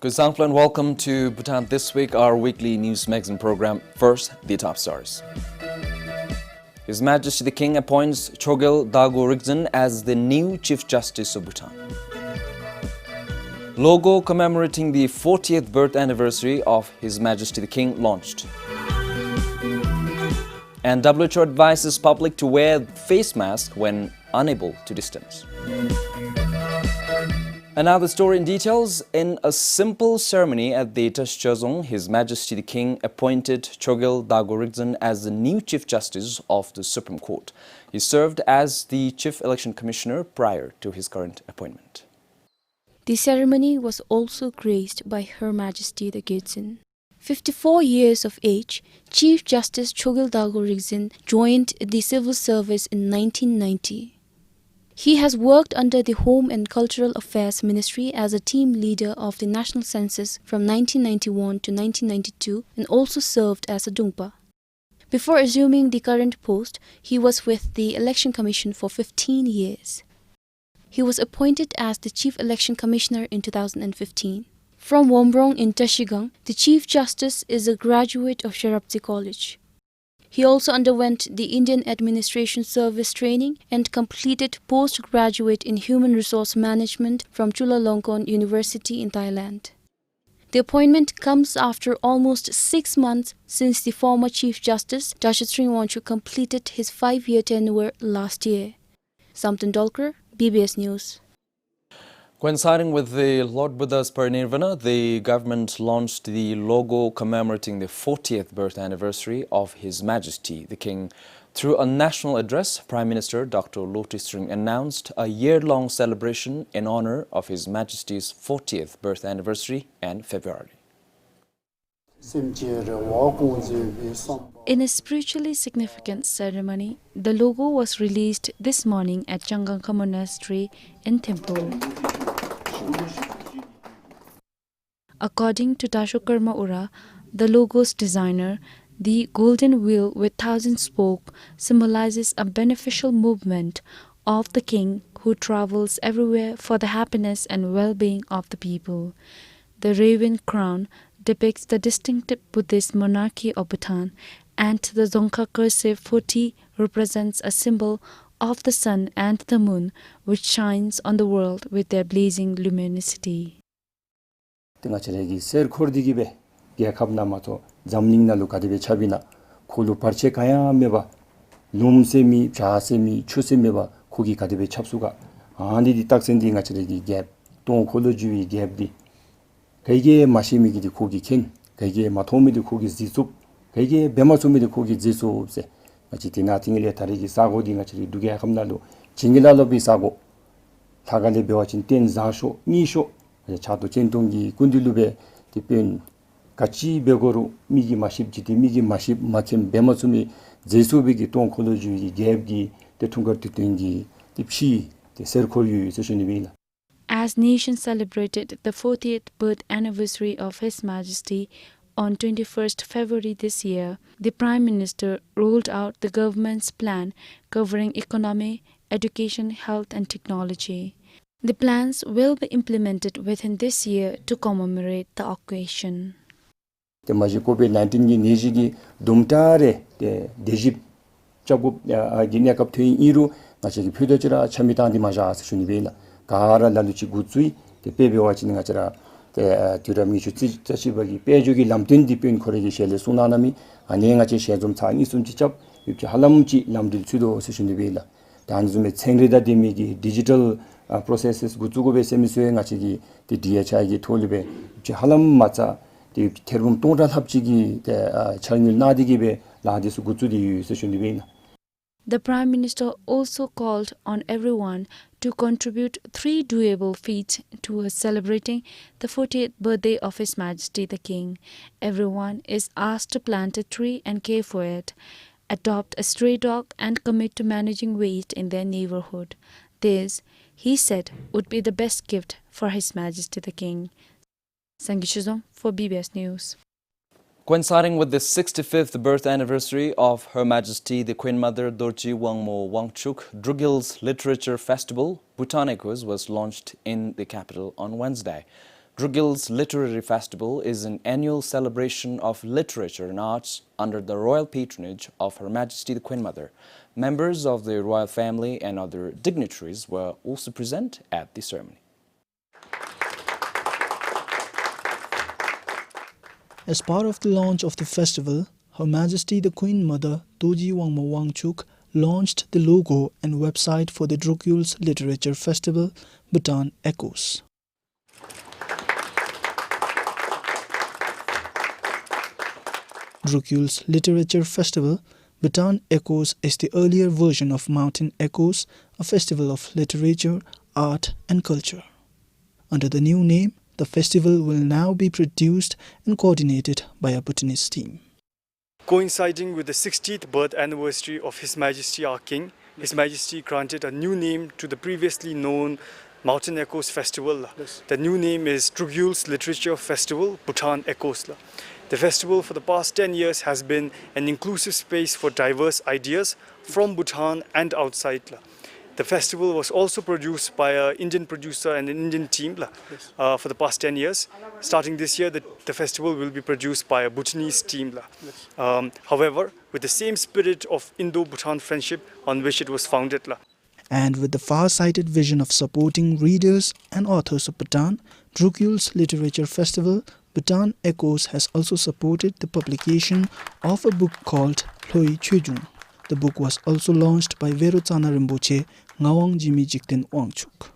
Good Sangfla and welcome to Bhutan This Week, our weekly news magazine program. First, the top stars. His Majesty the King appoints Chogyal Dago Rigzin as the new Chief Justice of Bhutan. Logo commemorating the 40th birth anniversary of His Majesty the King launched. And WHO advises public to wear face mask when unable to distance. And now the story in details. In a simple ceremony at the Tashchazong, His Majesty the King appointed Chogyal Dago Rigzin as the new Chief Justice of the Supreme Court. He served as the Chief Election Commissioner prior to his current appointment. The ceremony was also graced by Her Majesty the Gyatso. 54 years of age, Chief Justice Chogyal Dago Rigzin joined the civil service in 1990. He has worked under the Home and Cultural Affairs Ministry as a team leader of the National Census from 1991 to 1992 and also served as a Dungpa. Before assuming the current post, he was with the Election Commission for 15 years. He was appointed as the Chief Election Commissioner in 2015. From Wombrong in Tashigang, the Chief Justice is a graduate of Sharapti College. He also underwent the Indian Administration Service training and completed postgraduate in Human Resource Management from Chulalongkorn University in Thailand. The appointment comes after almost 6 months since the former Chief Justice Dashasrin Wangshu completed his 5-year tenure last year. Samton Dolkar, BBS News. Coinciding with the Lord Buddha's parinirvana, the government launched the logo commemorating the 40th birth anniversary of His Majesty the King. Through a national address, Prime Minister Dr. Lotri Sring announced a year-long celebration in honor of His Majesty's 40th birth anniversary in February. In a spiritually significant ceremony, the logo was released this morning at Changangka Monastery in Thimphu. According to Tashokarma Ura, the logo's designer, the golden wheel with 1,000 spokes symbolizes a beneficial movement of the king who travels everywhere for the happiness and well-being of the people. The raven crown depicts the distinctive Buddhist monarchy of Bhutan, and the Dzongkha cursive 40 represents a symbol of the sun and the moon, which shines on the world with their blazing luminosity. 땡아체레기 셀코르디기베 게캅나마토 잠닝나루 가디베 차비나 콜루 파르체 가야메바 룸세미 자세미 추세메바 고기 가디베 찹수가 아니디 딱센디 가체레기 갭동 콜루주위 갭디 그게 마시미기디 고기 켄 그게 마토미디 고기 지숲 그게 베마소미디 고기 지숲세 마치 디나팅일레 다리기 사고디 가체리 두게 캅나루 징길라로비 사고 타간데 베와친 땐 자쇼 니쇼 차도 전동기 군딜루베 디펜 같이 벽으로 미기 마십지디 미기 마십 마침 베마숨이 제수비기 동 콜로주기 갭기 대통거티땡기 딥시 데셀콜유 세션이비나. As nations celebrated the 40th birth anniversary of His Majesty on 21st February this year, the Prime Minister rolled out the government's plan covering economy, education, health and technology. The plans will be implemented within this year to commemorate the occasion. The COVID-19 niji기 dumtare dejip jagup ginyakap thui iru ngachigi phudojira chamita dimaja sunibeila gara laluchi gutsui the pebewachi ngachara the durami chuti chachibagi pejugi lamdin dipin khoregi shele sunanami anengachi shezum chani sumchichap yuki halamchi lamdil chudo sunibeila 단숨에 생리다 데미기 디지털 processes 구주고베 세미스에 같이 디 DHI기 톨리베 할람 맞아 디 테르붐 동달 합치기 철일 나디기베 라디스 구주디 세션디베나. The Prime Minister also called on everyone to contribute 3 doable feats towards celebrating the 40th birthday of His Majesty the King. Everyone is asked to plant a tree and care for it, adopt a stray dog and commit to managing waste in their neighborhood. This, he said, would be the best gift for His Majesty the King. Sangichuzong for BBS News. Coinciding with the 65th birth anniversary of Her Majesty the Queen Mother Dorji Wangmo Wangchuk, Drugil's Literature Festival, Bhutan Echoes, was launched in the capital on Wednesday. Drugil's Literary Festival is an annual celebration of literature and arts under the royal patronage of Her Majesty the Queen Mother. Members of the royal family and other dignitaries were also present at the ceremony. As part of the launch of the festival, Her Majesty the Queen Mother Toji Wangma Wangchuk launched the logo and website for the Drugil's Literature Festival, Bhutan Echoes. Drugil's Literature Festival, Bhutan Echoes is the earlier version of Mountain Echoes, a festival of literature, art and culture. Under the new name, the festival will now be produced and coordinated by a Bhutanese team. Coinciding with the 60th birth anniversary of His Majesty our King, His Majesty granted a new name to the previously known Mountain Echoes Festival. Yes. The new name is Drugil's Literature Festival, Bhutan Echoes. The festival for the past 10 years has been an inclusive space for diverse ideas from Bhutan and outside. The festival was also produced by an Indian producer and an Indian team for the past 10 years. Starting this year, the festival will be produced by a Bhutanese team. However, with the same spirit of Indo-Bhutan friendship on which it was founded. And with the far-sighted vision of supporting readers and authors of Bhutan, Drugil's Literature Festival, Bhutan Echoes has also supported the publication of a book called Hloi Chujung. The book was also launched by Verotsana Rinpoche, Ngawang Jimi Jikten Wangchuk.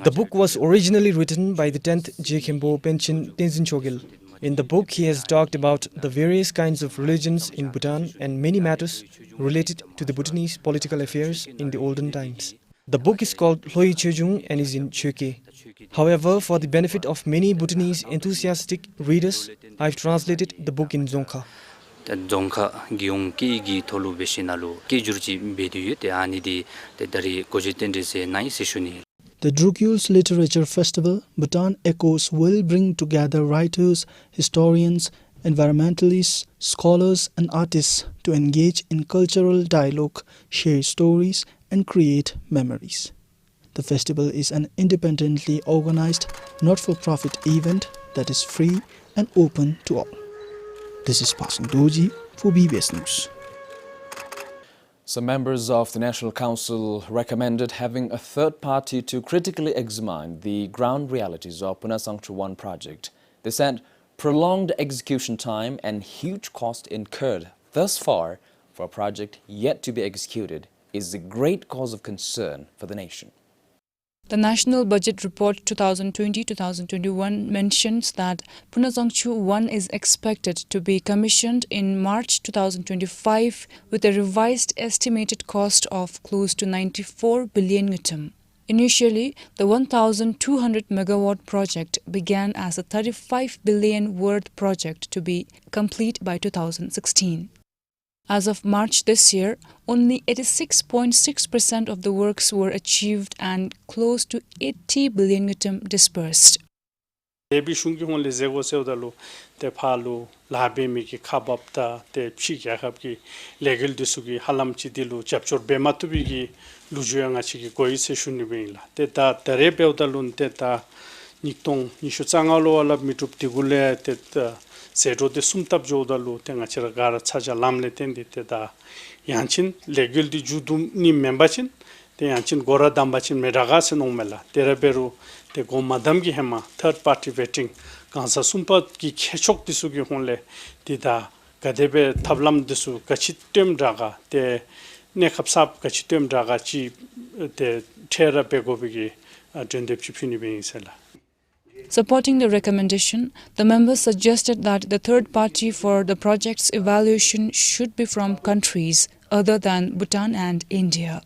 The book was originally written by the 10th Jekembo Penchen Tenzin Chogil. In the book, he has talked about the various kinds of religions in Bhutan and many matters related to the Bhutanese political affairs in the olden times. The book is called Hloi Chujung and is in Chöke. However, for the benefit of many Bhutanese enthusiastic readers, I've translated the book in Dzongkha. The Drugil's Literature Festival, Bhutan Echoes, will bring together writers, historians, environmentalists, scholars and artists to engage in cultural dialogue, share stories and create memories. The festival is an independently organized, not-for-profit event that is free and open to all. This is Pasang Doji for BBS News. Some members of the National Council recommended having a third party to critically examine the ground realities of Punatsangchhu 1 project. They said prolonged execution time and huge cost incurred thus far for a project yet to be executed is a great cause of concern for the nation. The National Budget Report 2020-2021 mentions that Punatsangchhu 1 is expected to be commissioned in March 2025 with a revised estimated cost of close to 94 billion ngutam. Initially, the 1,200 megawatt project began as a 35 billion worth project to be complete by 2016. As of March this year, only 86.6% of the works were achieved and close to 80 billion ngutam dispersed. Seto de sumtab jodalu tenga chira gara chaja lamle tendi teda yanchin legul di judum ni membachin te yanchin gora dambachin medaga se nongmela teraberu te go madam gi hema third party vetting kansa sumpat ki khechok disu gi honle tida gadebe tablam disu kachitem daga te ne khapsap kachitem daga chi te thera begobi gi dendep chipini be isela. Supporting the recommendation, the members suggested that the third party for the project's evaluation should be from countries other than Bhutan and India.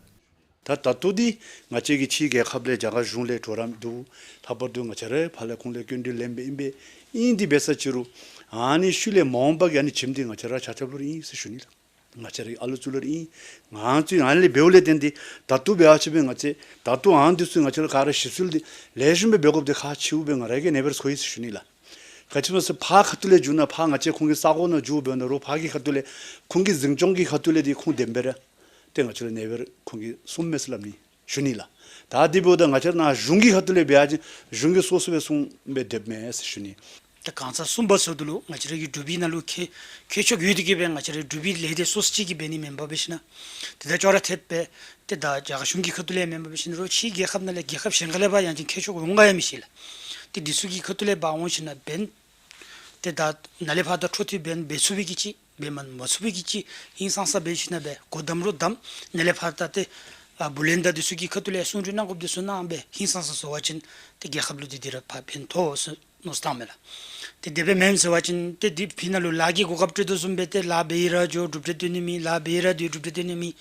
Tatudi ngachegi chi ge khable jaga jungle toram du thabodu ngachare phale khungle kyundi lembe imbe indi besachiru ani shule momba yani chimdi ngachara chataburi se shunila ngachari aluchulori ngachi anle beule dendi tatu beachibe ngache tatu andisu ngachara kara shisuldi lejumbe begobde kha chiube ngarege never khois shunila 같이면서 파 갖둘래 주나 파 같이 공기 싸고는 주변으로 파기 갖둘래 공기 증정기 갖둘래디 공 뎀베라 땡어처럼 내버 공기 손메슬람니 슈니라 다디보다 같이나 중기 갖둘래 배아지 중기 소스베 손메 뎀메스 슈니 다 간사 숨버서들로 마치르기 두비나로 케초 유디기 뱅 마치르 두비 레데 소스치기 베니 멤버베시나 대다 저라 텟베 대다 자가 슝기 커들레 멤버베시로 치기 합날레 기합 셴글레바 양진 케초 용가야 미실 디 디수기 커들레 바원시나 벤 대다 날레파다 트로티 벤 베수비기치 베만 머수비기치 인상사 베시나 베 고담로 담 날레파다테 bulenda de suki khatule sunrina gob de suna be hinsan sa sowachin te ge khablu de dira pa pen to no stamela te debe mem sowachin te dip finalu lagi go gapte do zumbe te la beira jo dubte dinimi la beira de dubte dinimi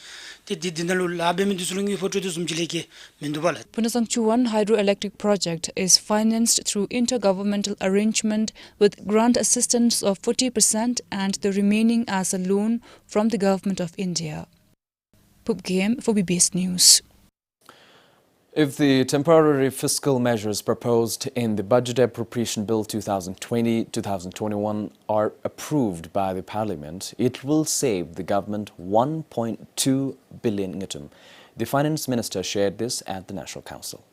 te dinalu la be mi dusulungi photo de zumjileke mendubala Punatsangchhu 1 hydroelectric project is financed through intergovernmental arrangement with grant assistance of 40% and the remaining as a loan from the government of India. Game for BBS News. If the temporary fiscal measures proposed in the Budget Appropriation Bill 2020-2021 are approved by the Parliament, it will save the government 1.2 billion ngitum. The Finance Minister shared this at the National Council.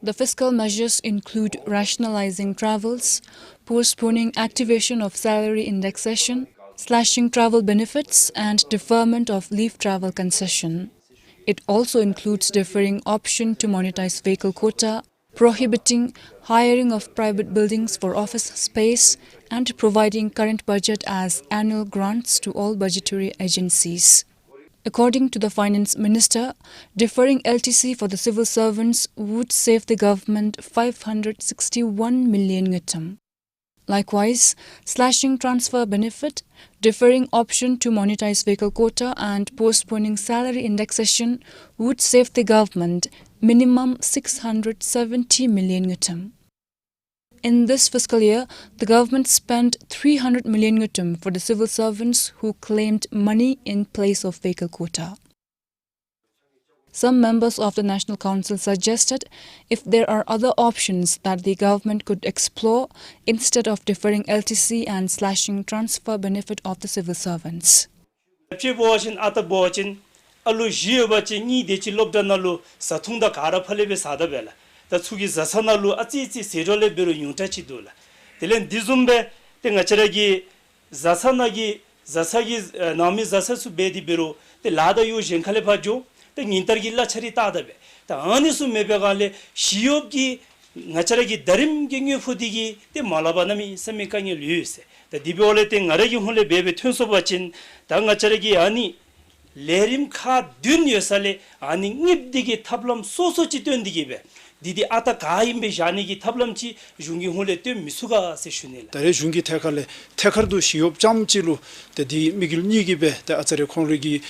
The fiscal measures include rationalizing travels, postponing activation of salary indexation, slashing travel benefits and deferment of leave travel concession. It also includes deferring option to monetize vehicle quota, prohibiting hiring of private buildings for office space, and providing current budget as annual grants to all budgetary agencies. According to the Finance Minister, deferring LTC for the civil servants would save the government 561 million ngitum. Likewise, slashing transfer benefit, deferring option to monetize vehicle quota and postponing salary indexation would save the government minimum 670 million ngitum. In this fiscal year, the government spent 300 million ngitum for the civil servants who claimed money in place of vehicle quota. Some members of the National Council suggested if there are other options that the government could explore instead of deferring LTC and slashing transfer benefit of the civil servants. the intergilla charita the anisu mebegale shiobgi nacharagi darim gengu fudigi the malabanami semikangi luse the dibolete ngaragi hole bebe thunso bachin dangacharagi ani lerim kha dun yosale ani ngibdigi tablam soso chitondigi be didi ata gaimbe janigi tablamchi jungi hole te misuga se shunela tare jungi tekardu shiop jamchilu te di migil nigibe te achare khonrigi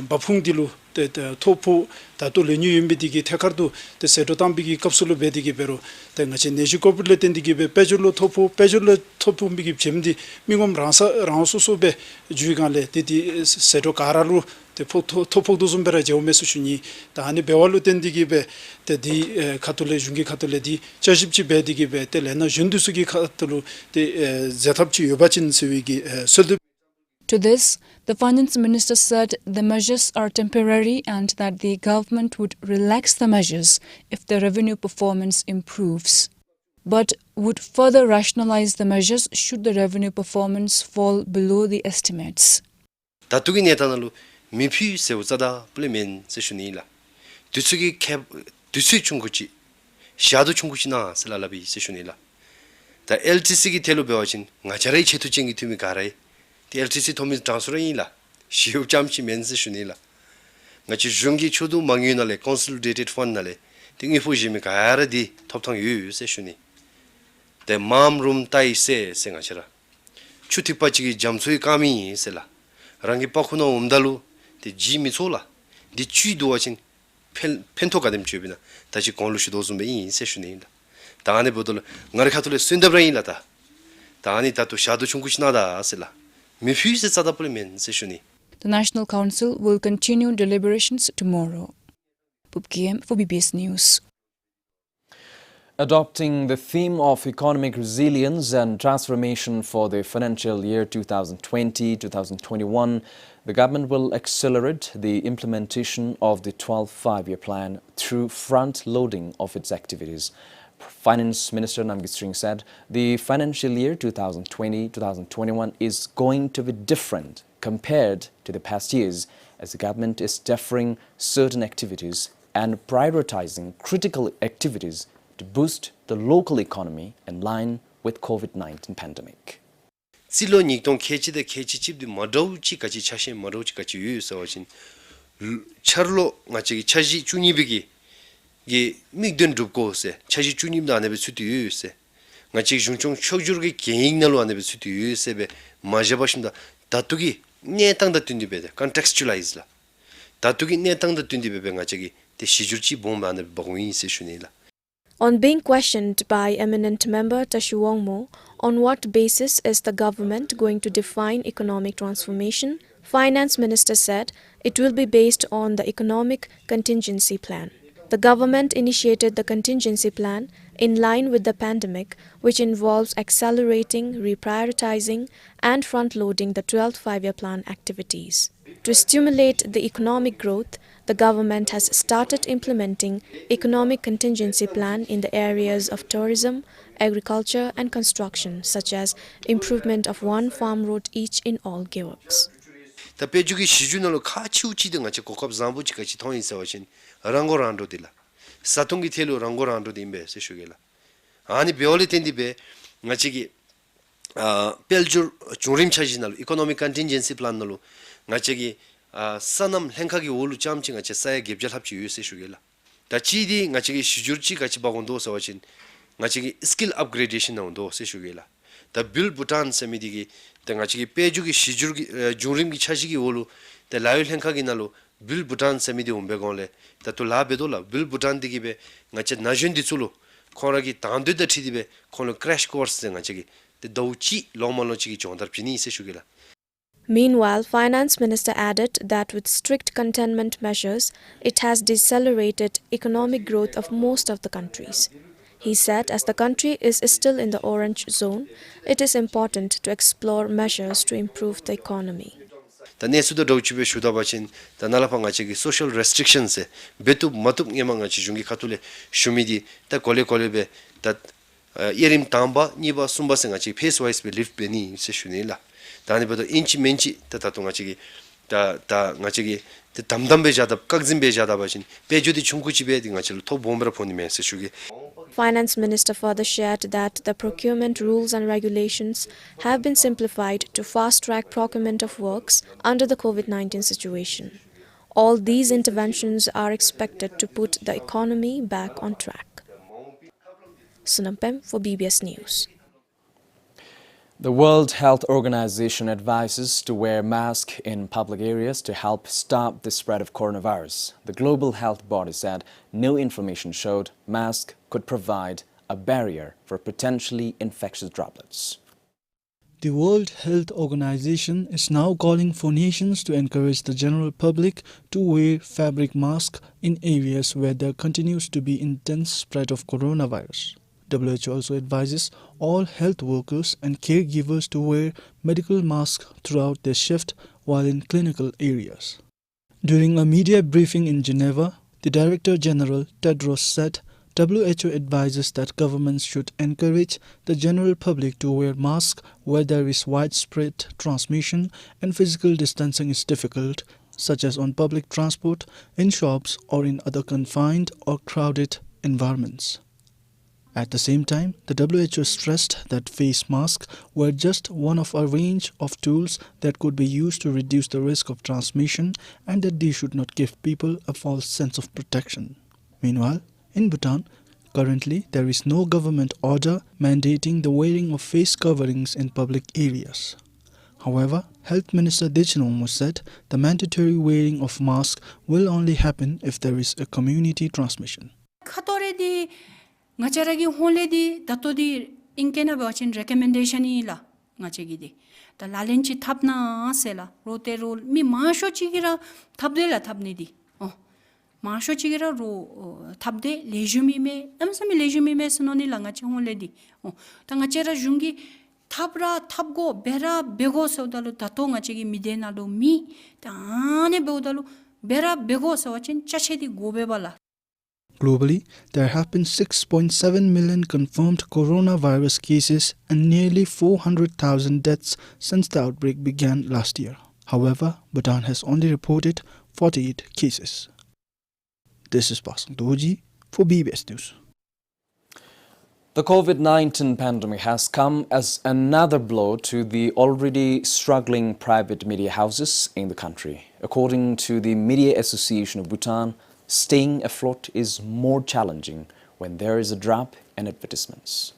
bafungdilu te topu ta to le nyumbidigi tekardu te setotambigi kapsulu bedigi beru te ngachi neji kopule tendigi be pejulo topu migi jemdi mingom ransusobe juigale didi seto karalu te topu zumbera jeomesu shuni ta ani bewalu tendigi be te di katule jungi katule di chashipchi bedigi be te lena jundusugi katulu te zetapchi yobachin sewigi soldu. To this, the Finance Minister said the measures are temporary and that the government would relax the measures if the revenue performance improves, but would further rationalize the measures should the revenue performance fall below the estimates. 미피 세우자다 플레멘 세슈니라 두수기 캡 두수 중국지 샤도 중국지나 슬라라비 세슈니라 다 LTC기 텔로 배워진 나자라이 체투쟁이 투미 가라이 LTC 도미 트랜스퍼이라 시우 잠시 멘세슈니라 나치 중기 초도 망유나레 컨솔리데이티드 펀나레 딩이 포지미 가라디 톱탕 유 세슈니 데 맘룸 타이세 생아시라 추티빠지기 잠수이 까미 셀라 랑기 빠쿠노 umdalu 지미 소라 디 취도하신 펜토가 됨 주비나 다시 공루시 도즈메 인 세슈네인다 다안에 보들 나르카톨레 순다브레인라다 다안이 다또 샤도 중국이나다 아슬라 미퓨스 사다플레멘 세슈니. The National Council will continue deliberations tomorrow. Pupkiem for BBS News. Adopting the theme of economic resilience and transformation for the financial year 2020-2021, the government will accelerate the implementation of the 12th five-year plan through front-loading of its activities. Finance Minister Namgyal Singh said the financial year 2020-2021 is going to be different compared to the past years, as the government is deferring certain activities and prioritizing critical activities to boost the local economy in line with COVID-19 pandemic. Silo nikton kechi de kechi chip de madauchi kachi chashe madauchi kachi yu sawachin charlo ngachi chaji chunibigi ge migden dubko se chaji chunibda anabe suti yu se ngachi jungchong chogjurgi geingnalo anabe suti yu se be majabashimda datugi netangda tundibede contextualize la datugi netangda tundibebe ngachi de shijurchi bomba anabe bagwi se shunila. On being questioned by eminent member Tashu Wongmo on what basis is the government going to define economic transformation, Finance Minister said it will be based on the economic contingency plan. The government initiated the contingency plan in line with the pandemic, which involves accelerating, reprioritizing and front-loading the 12th five-year plan activities. To stimulate the economic growth, the government has started implementing economic contingency plan in the areas of tourism, agriculture and construction, such as improvement of one farm road each in all Georgs. Ta pejugi shijunalo kachi uchi de ngachi kokop zambu chi kachi thon isa wachin rango rando dila satungi thelu rango rando dimbe se shugela ani beoli tendi be ngachi gi peljur churim chajinalo economic contingency plan nalo ngachi gi sanam lenkagi olu chamchi ngachi saya gebjal hapchi yu se shugela ta chidi ngachi gi shijurchi kachi bagondo sa wachin ngachi gi skill upgradation na ndo se shugela ta build Bhutan samidi gi ngachi peju gi shijur gi jurim gi chaji gi olu ta lail henka gi nalo build Bhutan samidi umbe gonle ta to la bedola build Bhutan digi be ngachi najun di chulo khora gi tandu da thidi be kholo crash course ngachi gi te dauchi lomalo chi gi chondar pini se shugela. Meanwhile, Finance Minister added that with strict containment measures, it has decelerated economic growth of most of the countries. He said as the country is still in the orange zone, it is important to explore measures to improve the economy. The nesuda dauchibe shuda bachin the nalapanga chi social restrictions betu matup ngemanga chi jungi khatule shumidi ta kole be that yerim tamba niba sumba senga chi face wise be lift be ni se shunila dani bedo inchi menchi ta tatunga chi ta ngachi gi te damdambe jada kakzimbe jada bachin pejudi chungkuchi be dinga chi to bombra phoni me se shugi. Finance Minister further shared that the procurement rules and regulations have been simplified to fast-track procurement of works under the COVID-19 situation. All these interventions are expected to put the economy back on track. Sunampem for BBS News. The World Health Organization advises to wear masks in public areas to help stop the spread of coronavirus. The global health body said new information showed masks could provide a barrier for potentially infectious droplets. The World Health Organization is now calling for nations to encourage the general public to wear fabric masks in areas where there continues to be intense spread of coronavirus. WHO also advises all health workers and caregivers to wear medical masks throughout their shift while in clinical areas. During a media briefing in Geneva, the Director General Tedros said WHO advises that governments should encourage the general public to wear masks where there is widespread transmission and physical distancing is difficult, such as on public transport, in shops, or in other confined or crowded environments. At the same time, the WHO stressed that face masks were just one of a range of tools that could be used to reduce the risk of transmission and that they should not give people a false sense of protection. Meanwhile, in Bhutan, currently there is no government order mandating the wearing of face coverings in public areas. However, Health Minister Dechinomo said the mandatory wearing of masks will only happen if there is a community transmission. Ngacharagi holedi datodi inkena bachin recommendation ila ngachegi the lalenchi thapna sela rote role mi masho chigira thapdela thapni di 마쇼 치기라 로 탑데 레주미메 남사미 레주미메 스노니 랑가 쳔홀레디 당가체라 중기 탑라 탑고 베라 베고 서달로 다통가 치기 미데나로 미 다네 베오달로 베라 베고 서와친 차체디 고베발라. Globally, there have been 6.7 million confirmed coronavirus cases and nearly 400,000 deaths since the outbreak began last year. However, Bhutan has only reported 48 cases. This is Punatsangchhu for BBS News. The COVID-19 pandemic has come as another blow to the already struggling private media houses in the country. According to the Media Association of Bhutan, staying afloat is more challenging when there is a drop in advertisements.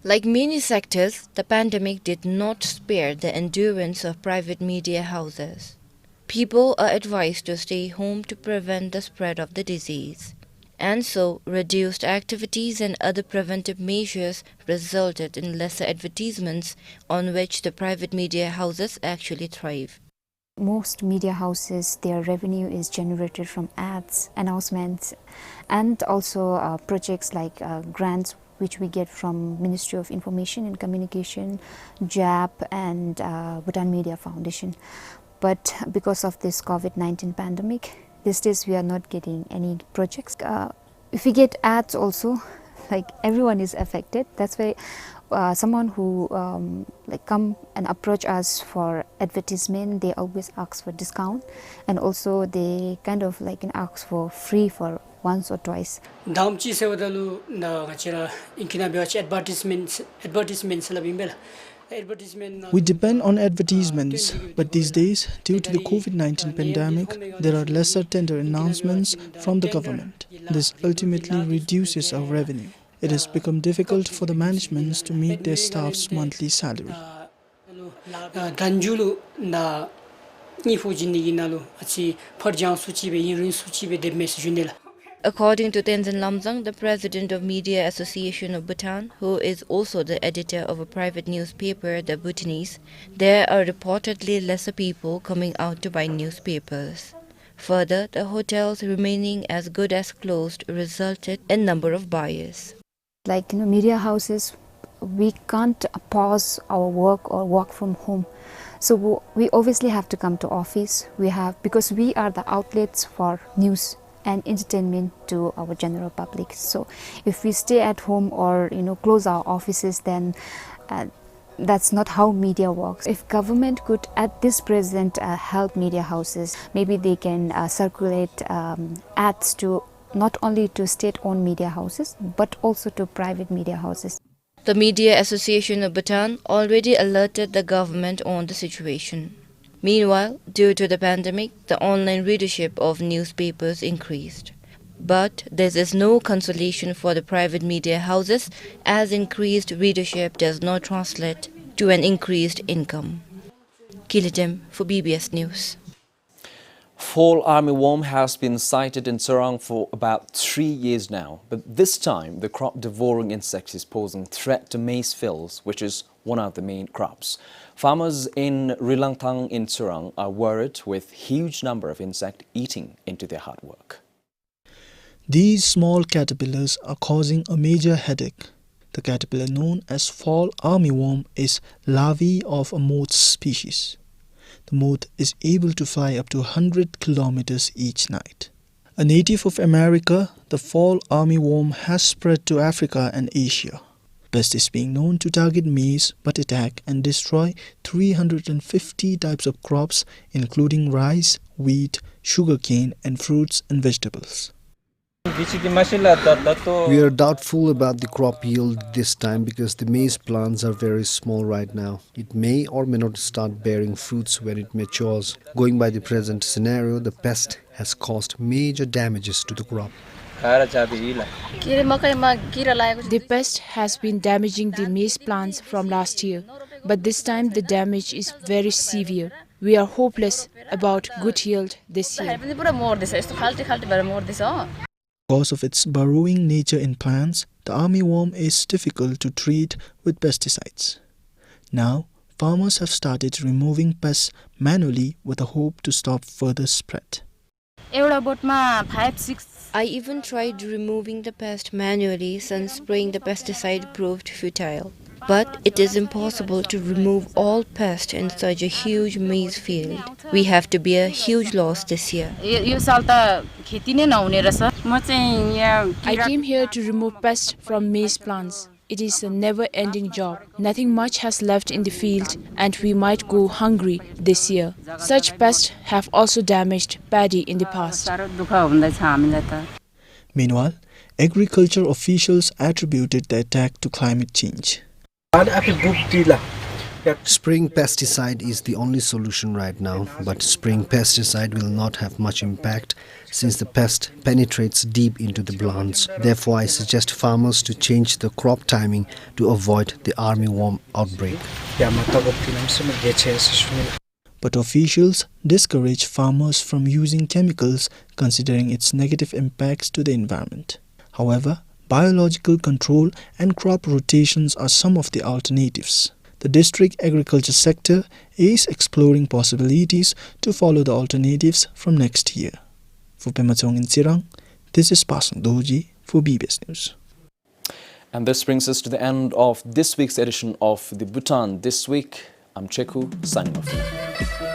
Like many sectors, the pandemic did not spare the endurance of private media houses. People are advised to stay home to prevent the spread of the disease. And so, reduced activities and other preventive measures resulted in lesser advertisements on which the private media houses actually thrive. Most media houses, their revenue is generated from ads, announcements, and also projects like grants which we get from Ministry of Information and Communication, JAP, and Bhutan Media Foundation. But because of this COVID-19 pandemic, these days we are not getting any projects. If we get ads also, like everyone is affected. That's why someone who come and approach us for advertisement, they always ask for discount, and also they kind of ask for free for once or twice. We depend on advertisements, but these days, due to the COVID-19 pandemic, there are lesser tender announcements from the government. This ultimately reduces our revenue. It has become difficult for the managements to meet their staff's monthly salary. According to Tenzin Lamzang, the president of Media Association of Bhutan, who is also the editor of a private newspaper, The Bhutanese, there are reportedly lesser people coming out to buy newspapers. Further, the hotels remaining as good as closed resulted in number of buyers. Media houses, we can't pause our work or work from home. So we obviously have to come to office. Because we are the outlets for news and entertainment to our general public. So if we stay at home or close our offices, then that's not how media works. If government could at this present help media houses, maybe they can circulate ads to not only to state-owned media houses but also to private media houses. The Media Association of Bhutan already alerted the government on the situation. Meanwhile, due to the pandemic, the online readership of newspapers increased. But this is no consolation for the private media houses, as increased readership does not translate to an increased income. Kilitim for BBS News. Fall armyworm has been sighted in Sarang for about 3 years now, but this time the crop-devouring insect is posing threat to maize fields, which is one of the main crops. Farmers in Rilangtang in Sarang are worried with huge number of insects eating into their hard work. These small caterpillars are causing a major headache. The caterpillar known as fall armyworm is larvae of a moth species. The moth is able to fly up to 100 kilometers each night. A native of America, the fall armyworm has spread to Africa and Asia. Pest is being known to target maize but attack and destroy 350 types of crops including rice, wheat, sugarcane and fruits and vegetables. We are doubtful about the crop yield this time because the maize plants are very small right now. It may or may not start bearing fruits when it matures. Going by the present scenario, the pest has caused major damages to the crop. The pest has been damaging the maize plants from last year, but this time the damage is very severe. We are hopeless about good yield this year. Because of its burrowing nature in plants, the armyworm is difficult to treat with pesticides. Now, farmers have started removing pests manually with a hope to stop further spread. I even tried removing the pest manually since spraying the pesticide proved futile. But it is impossible to remove all pests in such a huge maize field. We have to bear huge loss this year. I came here to remove pests from maize plants. It is a never-ending job. Nothing much has left in the field and we might go hungry this year. Such pests have also damaged paddy in the past. Meanwhile, agriculture officials attributed the attack to climate change. Spraying pesticide is the only solution right now, but spraying pesticide will not have much impact since the pest penetrates deep into the plants. Therefore, I suggest farmers to change the crop timing to avoid the armyworm outbreak. But officials discourage farmers from using chemicals considering its negative impacts to the environment. However, biological control and crop rotations are some of the alternatives. The district agriculture sector is exploring possibilities to follow the alternatives from next year. For Punatsangchhu in Sirang, this is Pasang Doji for BBS News. And this brings us to the end of this week's edition of the Bhutan This Week. I'm Cheku, signing off.